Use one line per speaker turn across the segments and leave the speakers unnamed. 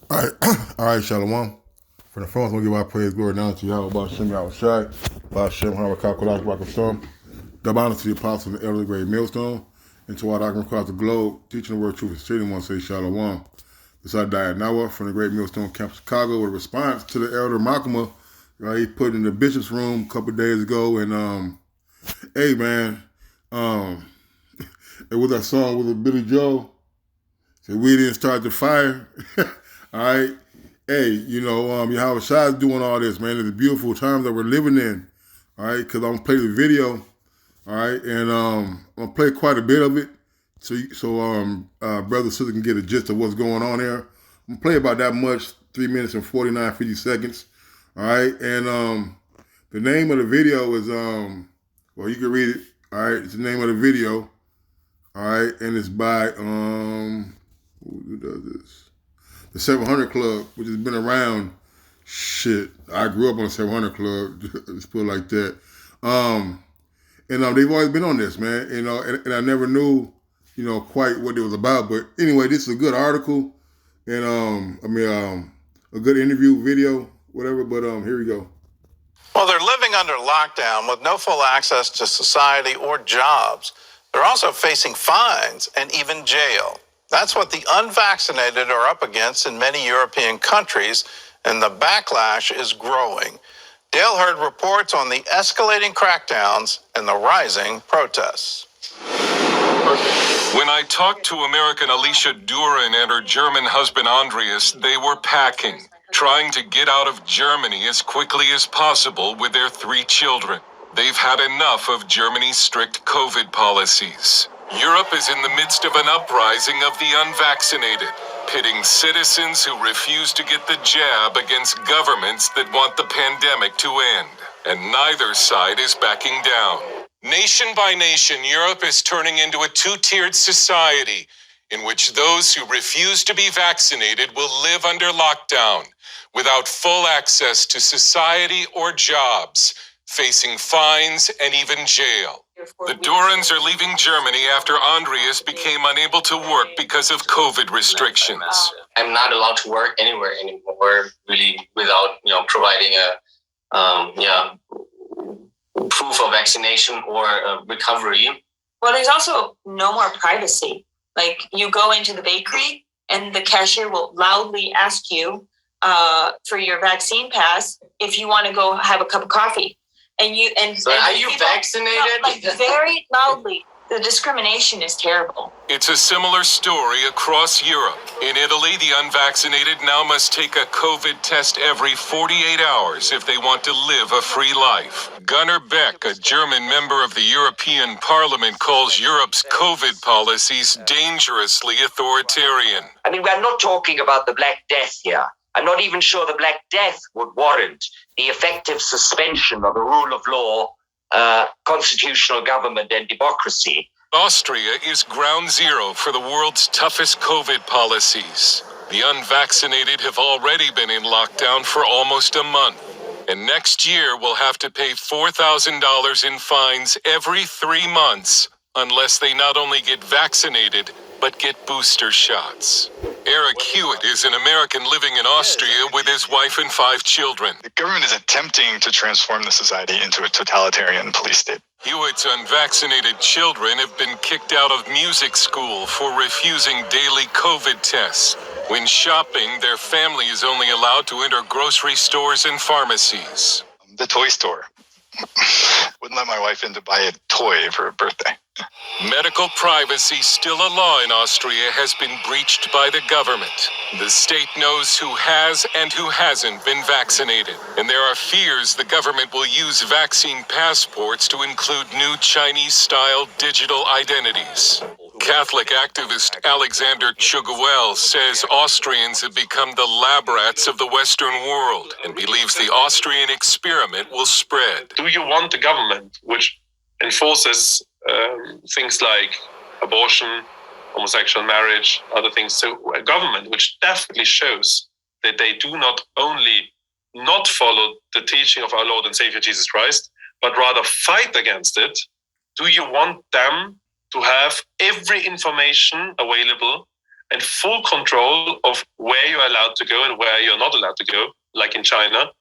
All right, all right, Shalom. For the first, we'll give our praise, glory, and honor to Yahweh, about Shem Yahweh Shai, about Shem Harakah Kodash Barakah Double honor to the apostles and the elder great millstone, and to all that across the globe, teaching the word, truth, and street, and want to say Shalom. This is Diet Noah from the great millstone camp, Chicago, with a response to the elder Makama, right? He put in the bishop's room a couple of days ago, and hey man, um, it was that song with Billy Joe. Said we didn't start the fire. All right. Hey, Yahweh Shai is doing all this, man. It's a beautiful times that we're living in. All right, because I'm gonna play the video. All right, and I'm gonna play quite a bit of it, so brother and sister can get a gist of what's going on there. I'm gonna play about that much, 3 minutes and 49, 50 seconds. All right, and the name of the video is well, you can read it. All right, it's the name of the video. All right, and it's by who does this? The 700 Club, which has been around. Shit, I grew up on the 700 Club. Let's put it like that. They've always been on this, man. And I never knew, quite what it was about. But anyway, this is a good article, and a good interview video, whatever. But here we go.
Well, they're living under lockdown with no full access to society or jobs. They're also facing fines and even jail. That's what the unvaccinated are up against in many European countries, and the backlash is growing. Dale Hurd reports on the escalating crackdowns and the rising protests.
When I talked to American Alicia Duran and her German husband Andreas, they were packing, trying to get out of Germany as quickly as possible with their 3 children. They've had enough of Germany's strict COVID policies. Europe is in the midst of an uprising of the unvaccinated, pitting citizens who refuse to get the jab against governments that want the pandemic to end. And neither side is backing down. Nation by nation, Europe is turning into a 2-tiered society in which those who refuse to be vaccinated will live under lockdown without full access to society or jobs, facing fines and even jail. The Durans are leaving Germany after Andreas became unable to work because of COVID restrictions.
I'm not allowed to work anywhere anymore, really, without providing a proof of vaccination or recovery.
Well, there's also no more privacy. Like, you go into the bakery and the cashier will loudly ask you for your vaccine pass if you want to go have a cup of coffee.
So are you vaccinated?
Like, very loudly. The discrimination is terrible.
It's a similar story across Europe. In Italy, the unvaccinated now must take a COVID test every 48 hours if they want to live a free life. Gunnar Beck, a German member of the European Parliament, calls Europe's COVID policies dangerously authoritarian.
I mean, we're not talking about the Black Death here. I'm not even sure the Black Death would warrant the effective suspension of the rule of law, constitutional government and democracy.
Austria is ground zero for the world's toughest COVID policies. The unvaccinated have already been in lockdown for almost a month. And next year will have to pay $4,000 in fines every 3 months unless they not only get vaccinated, but get booster shots. Eric Hewitt is an American living in Austria with his wife and 5 children.
The government is attempting to transform the society into a totalitarian police state.
Hewitt's unvaccinated children have been kicked out of music school for refusing daily COVID tests. When shopping, their family is only allowed to enter grocery stores and pharmacies.
The toy store wouldn't let my wife in to buy a toy for her birthday.
Medical privacy, still a law in Austria, has been breached by the government. The state knows who has and who hasn't been vaccinated, and there are fears the government will use vaccine passports to include new Chinese-style digital identities. Catholic activist Alexander Chuguel says Austrians have become the lab rats of the Western world and believes the Austrian experiment will spread.
Do you want a government which enforces things like abortion, homosexual marriage, other things? So a government which definitely shows that they do not only not follow the teaching of our Lord and Savior Jesus Christ, but rather fight against it. Do you want them to have every information available and full control of where you're allowed to go and where you're not allowed to go, like in China,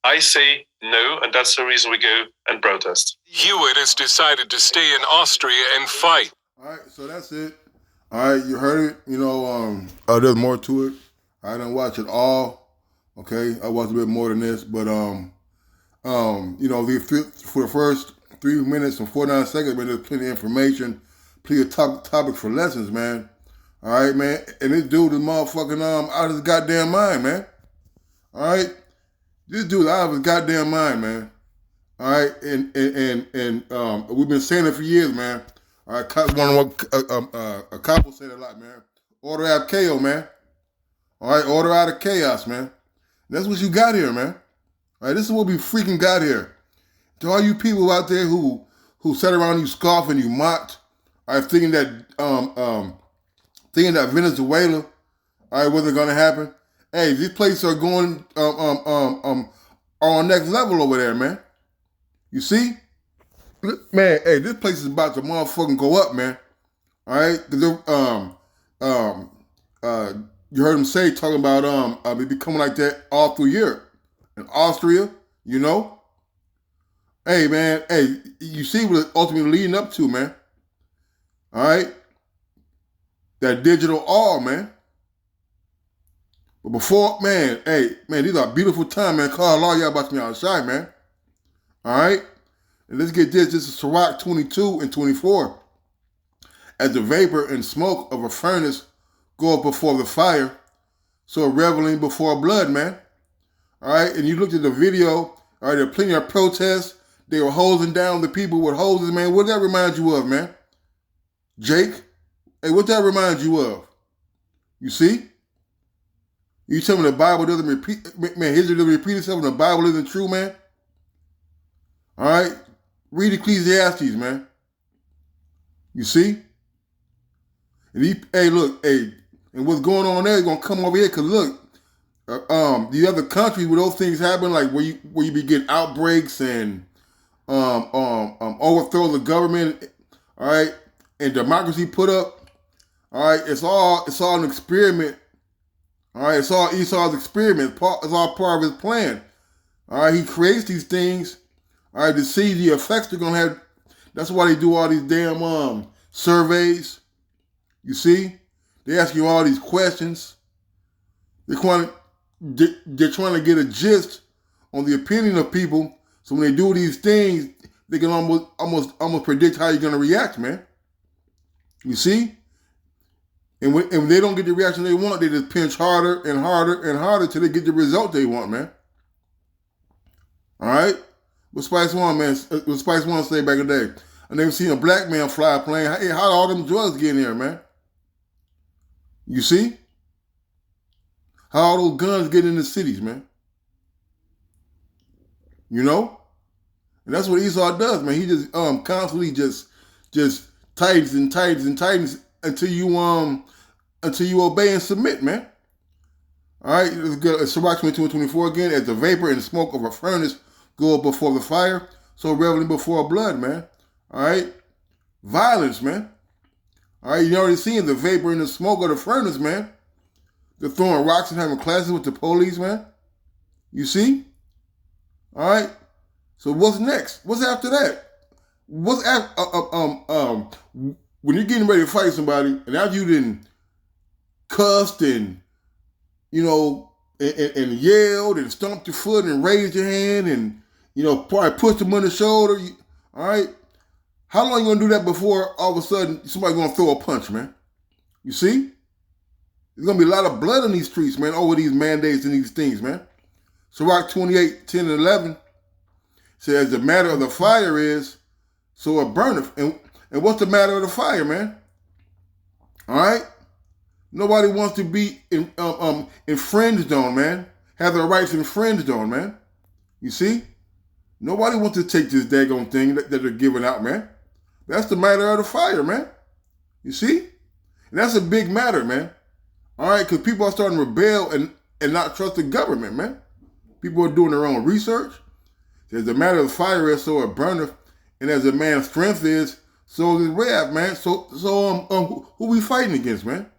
I say no, and that's the reason we go and protest.
Hewitt has decided to stay in Austria and fight.
All right, so that's it. All right, you heard it. You know, there's more to it. I didn't watch it all. Okay, I watched a bit more than this, but you know, for the first 3 minutes and 49 seconds, man, there's plenty of information, plenty of topics for lessons, man. All right, man, and this dude is motherfucking out of his goddamn mind, man. All right, this dude out of his goddamn mind, man. All right, and we've been saying it for years, man. All right, a couple said it a lot, man. Order out of chaos, man. All right, order out of chaos, man. That's what you got here, man. All right, this is what we freaking got here. To all you people out there who sat around you scoffing, you mocked, all right, thinking that Venezuela, all right, wasn't gonna happen. Hey, these places are going on next level over there, man. You see? Man, hey, this place is about to motherfucking go up, man. All right? You heard him say, talking about it becoming like that all through Europe. And Austria, you know? Hey, man, hey, you see what it's ultimately leading up to, man. All right? That digital all, man. But before, man, hey, man, these are beautiful times, man. Call all y'all about to be outside, man. All right? And let's get this. This is Sirach 22 and 24. As the vapor and smoke of a furnace go up before the fire, so reveling before blood, man. All right? And you looked at the video, all right, there are plenty of protests. They were hosing down the people with hoses, man. What that remind you of, man? Jake? Hey, what that remind you of? You see? You tell me the Bible doesn't repeat, man, history doesn't repeat itself and the Bible isn't true, man? All right? Read Ecclesiastes, man. You see? And hey, look, hey, and what's going on there is going to come over here because, look, the other countries where those things happen, like where you begin outbreaks and overthrows of government, all right, and democracy put up, all right, it's all an experiment. All right, it's all Esau's experiment. It's all part of his plan. All right, he creates these things, all right, to see the effects they're going to have. That's why they do all these damn surveys. You see? They ask you all these questions. They're trying to get a gist on the opinion of people. So when they do these things, they can almost predict how you're going to react, man. You see? And when they don't get the reaction they want, they just pinch harder and harder and harder till they get the result they want, man. All right? What Spice One, man? What Spice One say back in the day? I never seen a black man fly a plane. Hey, how all them drugs get in here, man? You see? How all those guns get in the cities, man? You know? And that's what Esau does, man. He just constantly just tightens and tightens and tightens until you obey and submit, man. All right, it's Sirach 22 and 24 again. As the vapor and the smoke of a furnace go up before the fire, so reveling before blood, man. All right, violence, man. All right, you already seen the vapor and the smoke of the furnace, man. They're throwing rocks and having classes with the police, man. You see? All right. So what's next? What's after that? What's after when you're getting ready to fight somebody, and after you done cussed and, you know, and yelled and stomped your foot and raised your hand and, you know, probably pushed them on the shoulder, all right? How long you going to do that before all of a sudden somebody's going to throw a punch, man? You see? There's going to be a lot of blood in these streets, man, over these mandates and these things, man. Sirach 28, 10 and 11 says, the matter of the fire is, so it burneth. And what's the matter of the fire, man? All right? Nobody wants to be infringed on, man. Have their rights infringed on, man. You see? Nobody wants to take this daggone thing that they're giving out, man. That's the matter of the fire, man. You see? And that's a big matter, man. All right? Because people are starting to rebel and not trust the government, man. People are doing their own research. As the matter of the fire is, so it burneth. And as a man's strength is, so is his wrath, man. So who we fighting against, man?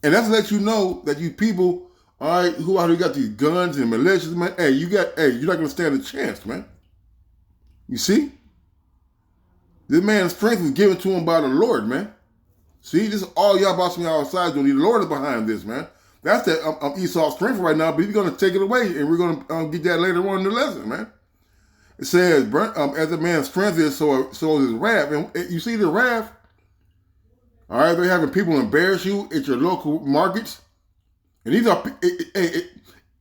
And that's to let you know that you people, all right, who out here got these guns and militias, man, you're not going to stand a chance, man. You see? This man's strength was given to him by the Lord, man. See, this is all y'all about from outside doing. The Lord is behind this, man. That's that Esau's strength right now, but he's going to take it away, and we're going to get that later on in the lesson, man. It says, as a man's strength is, so is his wrath. And you see the wrath? All right, they're having people embarrass you at your local markets. And these are,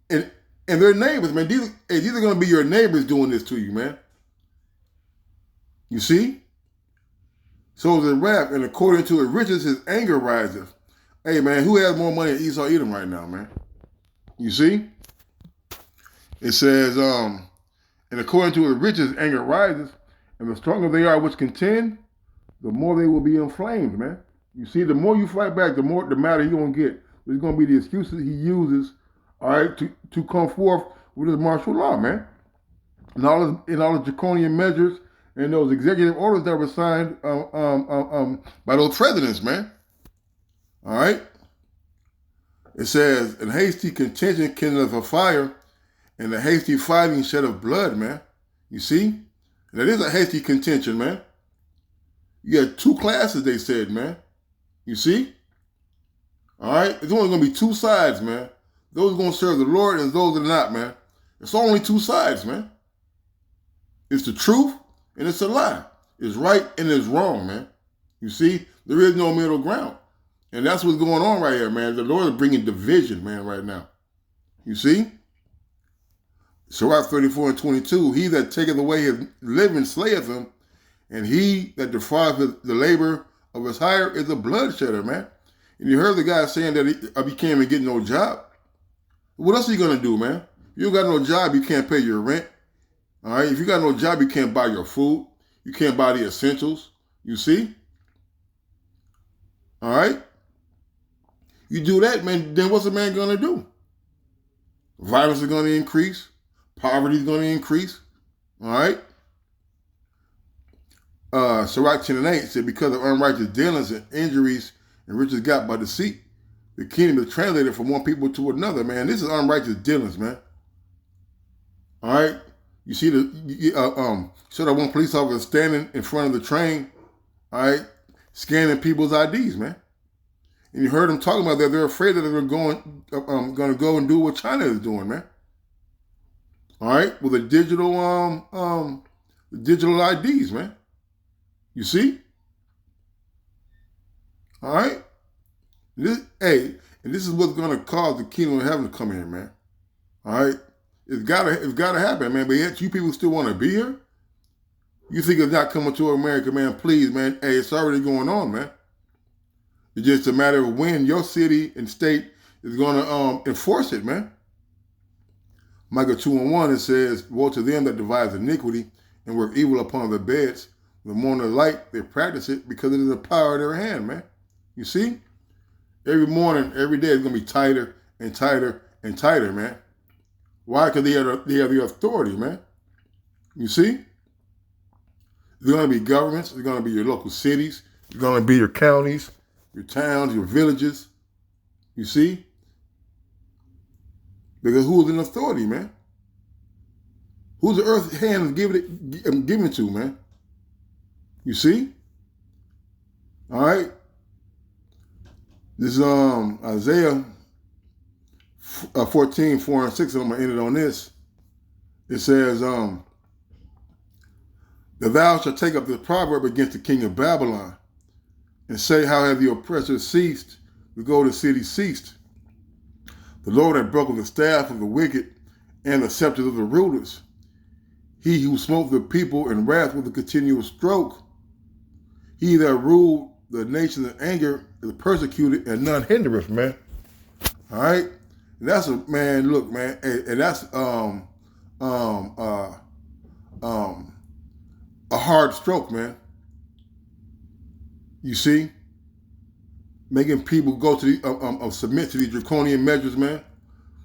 and their neighbors, man. These are going to be your neighbors doing this to you, man. You see? So is his wrath, and according to his riches, his anger riseth. Hey, man, who has more money than Esau Edom right now, man? You see? It says, and according to his riches, anger rises, and the stronger they are which contend, the more they will be inflamed, man. You see, the more you fight back, the matter he's going to get. There's going to be the excuses he uses, all right, to come forth with his martial law, man. And all the draconian measures and those executive orders that were signed by those presidents, man. All right? It says, and hasty contention kindleth a fire, and the hasty fighting sheddeth blood, man. You see? That is a hasty contention, man. You got two classes, they said, man. You see? All right? There's only going to be two sides, man. Those are going to serve the Lord and those that are not, man. It's only two sides, man. It's the truth and it's a lie. It's right and it's wrong, man. You see? There is no middle ground. And that's what's going on right here, man. The Lord is bringing division, man, right now. You see? Sirach 34:22, he that taketh away his living slayeth him, and he that defraudeth the labor of his hire is a bloodshedder, man. And you heard the guy saying that he can't even get no job. What else are you going to do, man? If you don't got no job, you can't pay your rent. All right? If you got no job, you can't buy your food. You can't buy the essentials. You see? All right? You do that, man, then what's a man going to do? Violence is going to increase. Poverty is going to increase. All right? Sirach 10:8 said, because of unrighteous dealings and injuries and riches got by deceit, the kingdom is translated from one people to another, man. This is unrighteous dealings, man. All right? You see so that one police officer standing in front of the train, all right, scanning people's IDs, man. And you heard them talking about that. They're afraid that they're going to go and do what China is doing, man. All right, with the digital IDs, man. You see? All right. This is what's going to cause the kingdom of heaven to come in, man. All right. It's gotta happen, man. But yet you people still want to be here. You think it's not coming to America, man? Please, man. Hey, it's already going on, man. It's just a matter of when your city and state is going to enforce it, man. Micah 2:1, it says, woe to them that devise iniquity and work evil upon their beds. The morning of light, they practice it because it is the power of their hand, man. You see? Every morning, every day, it's going to be tighter and tighter and tighter, man. Why? Because they have the authority, man. You see? There's going to be governments. There's going to be your local cities. There's going to be your counties, your towns, your villages. You see? Because who's in authority, man? Who's the earth hand given to, man? You see? All right? This is Isaiah 14:4-6, and I'm going to end it on this. It says, that thou shalt take up the proverb against the king of Babylon, and say, how have the oppressor ceased? The golden city ceased. The Lord hath broken the staff of the wicked and the scepter of the rulers. He who smote the people in wrath with a continual stroke. He that ruled the nation in anger is persecuted, and none hindereth, man. All right? And that's a, man, look, man, and that's a hard stroke, man. You see? Making people go to the submit to these draconian measures, man.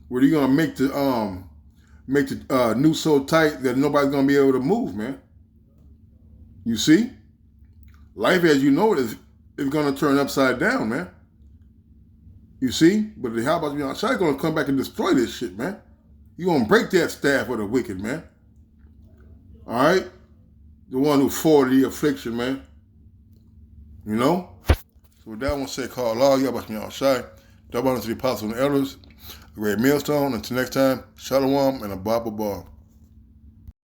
Where you're gonna make the noose so tight that nobody's gonna be able to move, man. You see, life as you know it is gonna turn upside down, man. You see? But the Yahweh Shai gonna come back and destroy this shit, man. You gonna break that staff of the wicked, man. Alright? The one who forwarded the affliction, man. You know? So with that, I want to say, call Allah, Yahweh Shai, double honor to the apostles and the elders, a great millstone. Until next time, Shalom and a Baba Bar.